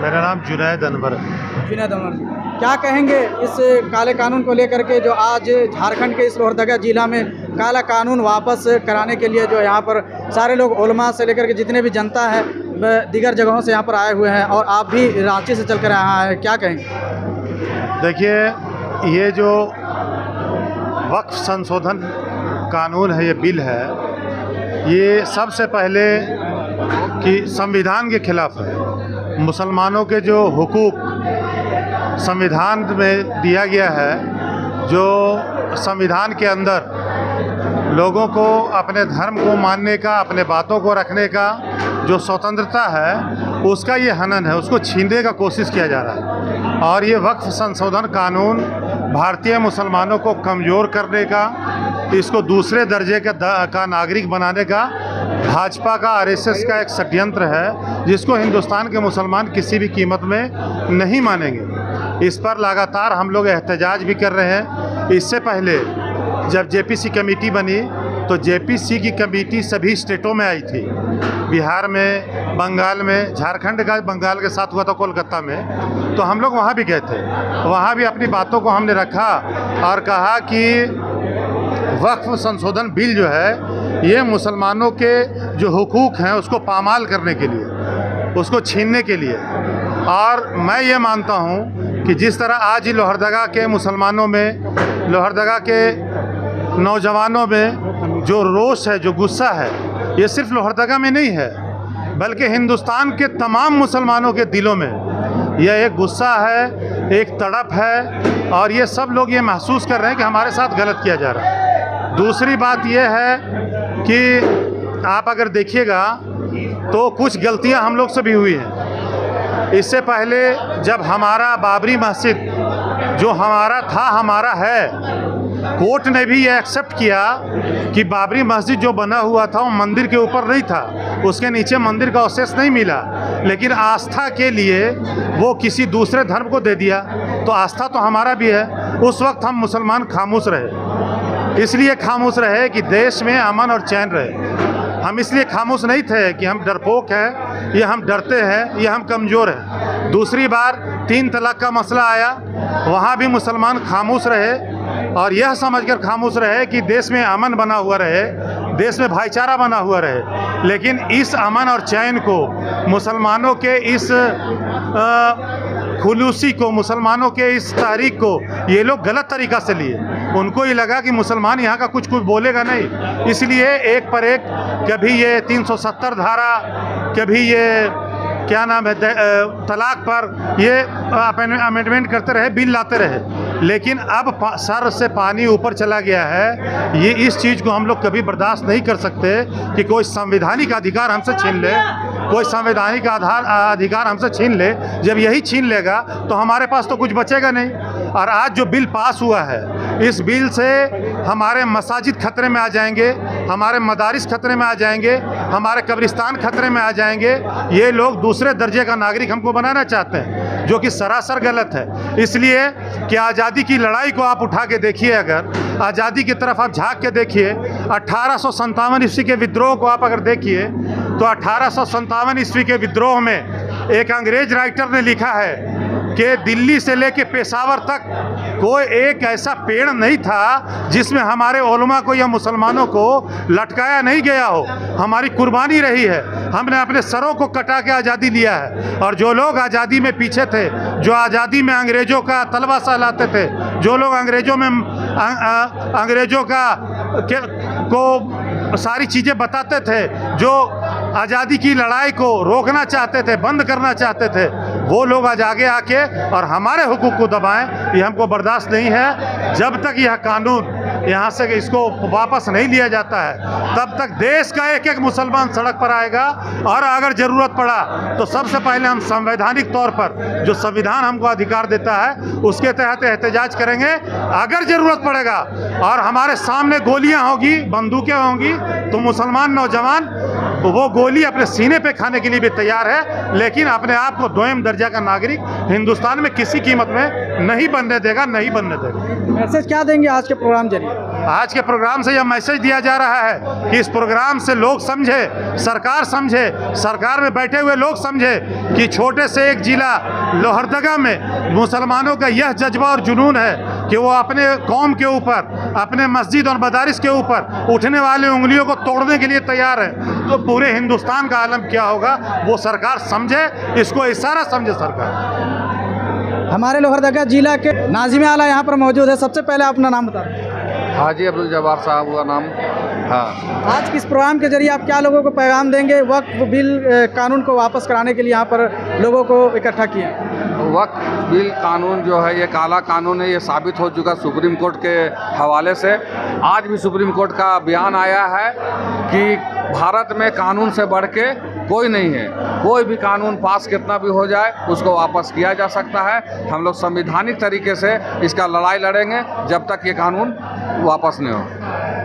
मेरा नाम जुनैद अनवर है। जुनैद अनवर जी, क्या कहेंगे इस काले कानून को लेकर के जो आज झारखंड के इस लोहरदगा जिला में काला कानून वापस कराने के लिए जो यहाँ पर सारे लोग उलमा से लेकर के जितने भी जनता है दीगर जगहों से यहाँ पर आए हुए हैं और आप भी रांची से चल कर आए हैं, क्या कहेंगे? देखिए, ये जो वक्फ संशोधन कानून है, ये बिल है, ये सबसे पहले कि संविधान के खिलाफ है। मुसलमानों के जो हुकूक संविधान में दिया गया है, जो संविधान के अंदर लोगों को अपने धर्म को मानने का, अपने बातों को रखने का जो स्वतंत्रता है, उसका ये हनन है, उसको छीनने का कोशिश किया जा रहा है। और ये वक्फ संशोधन कानून भारतीय मुसलमानों को कमज़ोर करने का, इसको दूसरे दर्जे का नागरिक बनाने का भाजपा का, आरएसएस का एक षड्यंत्र है, जिसको हिंदुस्तान के मुसलमान किसी भी कीमत में नहीं मानेंगे। इस पर लगातार हम लोग एहतजाज भी कर रहे हैं। इससे पहले जब जेपीसी कमेटी बनी तो जेपीसी की कमेटी सभी स्टेटों में आई थी, बिहार में, बंगाल में, झारखंड का बंगाल के साथ हुआ था कोलकाता में, तो हम लोग वहाँ भी गए थे। वहाँ भी अपनी बातों को हमने रखा और कहा कि वक्फ संशोधन बिल जो है, ये मुसलमानों के जो हुकूक हैं उसको पामाल करने के लिए, उसको छीनने के लिए। और मैं ये मानता हूँ कि जिस तरह आज ही लोहरदगा के मुसलमानों में, लोहरदगा के नौजवानों में जो रोष है, जो गुस्सा है, ये सिर्फ लोहरदगा में नहीं है, बल्कि हिंदुस्तान के तमाम मुसलमानों के दिलों में यह एक गुस्सा है, एक तड़प है, और ये सब लोग ये महसूस कर रहे हैं कि हमारे साथ गलत किया जा रहा है। दूसरी बात यह है कि आप अगर देखिएगा तो कुछ गलतियां हम लोग से भी हुई हैं। इससे पहले जब हमारा बाबरी मस्जिद जो हमारा था, हमारा है, कोर्ट ने भी ये एक्सेप्ट किया कि बाबरी मस्जिद जो बना हुआ था वो मंदिर के ऊपर नहीं था, उसके नीचे मंदिर का अवशेष नहीं मिला, लेकिन आस्था के लिए वो किसी दूसरे धर्म को दे दिया, तो आस्था तो हमारा भी है। उस वक्त हम मुसलमान खामोश रहे, इसलिए खामोश रहे कि देश में अमन और चैन रहे। हम इसलिए खामोश नहीं थे कि हम डरपोक हैं, या हम डरते हैं, या हम कमज़ोर हैं। दूसरी बार 3 तलाक का मसला आया, वहाँ भी मुसलमान खामोश रहे और यह समझकर खामोश रहे कि देश में अमन बना हुआ रहे, देश में भाईचारा बना हुआ रहे। लेकिन इस अमन और चैन को, मुसलमानों के इस खुलूसी को, मुसलमानों के इस तहरीक को ये लोग गलत तरीक़ा से लिए। उनको ये लगा कि मुसलमान यहाँ का कुछ बोलेगा नहीं, इसलिए एक पर एक, कभी ये 370 धारा, कभी ये क्या नाम है तलाक पर ये अमेंडमेंट करते रहे, बिल लाते रहे। लेकिन अब सर से पानी ऊपर चला गया है। ये इस चीज़ को हम लोग कभी बर्दाश्त नहीं कर सकते कि कोई संवैधानिक अधिकार हमसे छीन ले, कोई संवैधानिक अधिकार हमसे छीन ले। जब यही छीन लेगा तो हमारे पास तो कुछ बचेगा नहीं। और आज जो बिल पास हुआ है, इस बिल से हमारे मसाजिद खतरे में आ जाएंगे, हमारे मदारिस खतरे में आ जाएंगे, हमारे कब्रिस्तान खतरे में आ जाएंगे। ये लोग दूसरे दर्जे का नागरिक हमको बनाना चाहते हैं, जो कि सरासर गलत है। इसलिए कि आज़ादी की लड़ाई को आप उठा के देखिए, अगर आज़ादी की तरफ आप झांक के देखिए, 1857 ईस्वी के विद्रोह को आप अगर देखिए, तो 1857 ईस्वी के विद्रोह में एक अंग्रेज राइटर ने लिखा है कि दिल्ली से लेके पेशावर तक कोई एक ऐसा पेड़ नहीं था जिसमें हमारे उलमा को या मुसलमानों को लटकाया नहीं गया हो। हमारी कुर्बानी रही है, हमने अपने सरों को कटा के आज़ादी लिया है। और जो लोग आज़ादी में पीछे थे, जो आज़ादी में अंग्रेज़ों का तलवा सहलाते थे, जो लोग अंग्रेज़ों को सारी चीज़ें बताते थे, जो आज़ादी की लड़ाई को रोकना चाहते थे, बंद करना चाहते थे, वो लोग आज आगे आके और हमारे हुकूक को दबाएं, ये हमको बर्दाश्त नहीं है। जब तक यह कानून यहाँ से इसको वापस नहीं लिया जाता है, तब तक देश का एक एक मुसलमान सड़क पर आएगा। और अगर ज़रूरत पड़ा तो सबसे पहले हम संवैधानिक तौर पर, जो संविधान हमको अधिकार देता है, उसके तहत एहतजाज करेंगे। अगर ज़रूरत पड़ेगा और हमारे सामने गोलियाँ होगी, बंदूकें होंगी, तो मुसलमान नौजवान वो गोली अपने सीने पे खाने के लिए भी तैयार है, लेकिन अपने आप को दोयम दर्जा का नागरिक हिंदुस्तान में किसी कीमत में नहीं बनने देगा, नहीं बनने देगा। मैसेज क्या देंगे आज के प्रोग्राम जरिए? आज के प्रोग्राम से यह मैसेज दिया जा रहा है कि इस प्रोग्राम से लोग समझे, सरकार में बैठे हुए लोग समझे कि छोटे से एक जिला लोहरदगा में मुसलमानों का यह जज्बा और जुनून है कि वो अपने कौम के ऊपर, अपने मस्जिद और मदारिस के ऊपर उठने वाले उंगलियों को तोड़ने के लिए तैयार है। तो पूरे हिंदुस्तान का आलम क्या होगा वो सरकार समझे, इसको इशारा समझे सरकार। हमारे लोहरदगा जिला के नाज़िम आला यहाँ पर मौजूद है। सबसे पहले अपना नाम बता दें। हाजी अब्दुल जब्बार साहब हुआ नाम। हाँ, आज किस प्रोग्राम के जरिए आप क्या लोगों को पैगाम देंगे? वक्फ बिल कानून को वापस कराने के लिए यहाँ पर लोगों को इकट्ठा किया। वक्फ बिल कानून जो है ये काला कानून है, ये साबित हो चुका सुप्रीम कोर्ट के हवाले से। आज भी सुप्रीम कोर्ट का बयान आया है कि भारत में कानून से बढ़ के कोई नहीं है। कोई भी कानून पास कितना भी हो जाए उसको वापस किया जा सकता है। हम लोग संवैधानिक तरीके से इसका लड़ाई लड़ेंगे जब तक ये कानून वापस नहीं हो।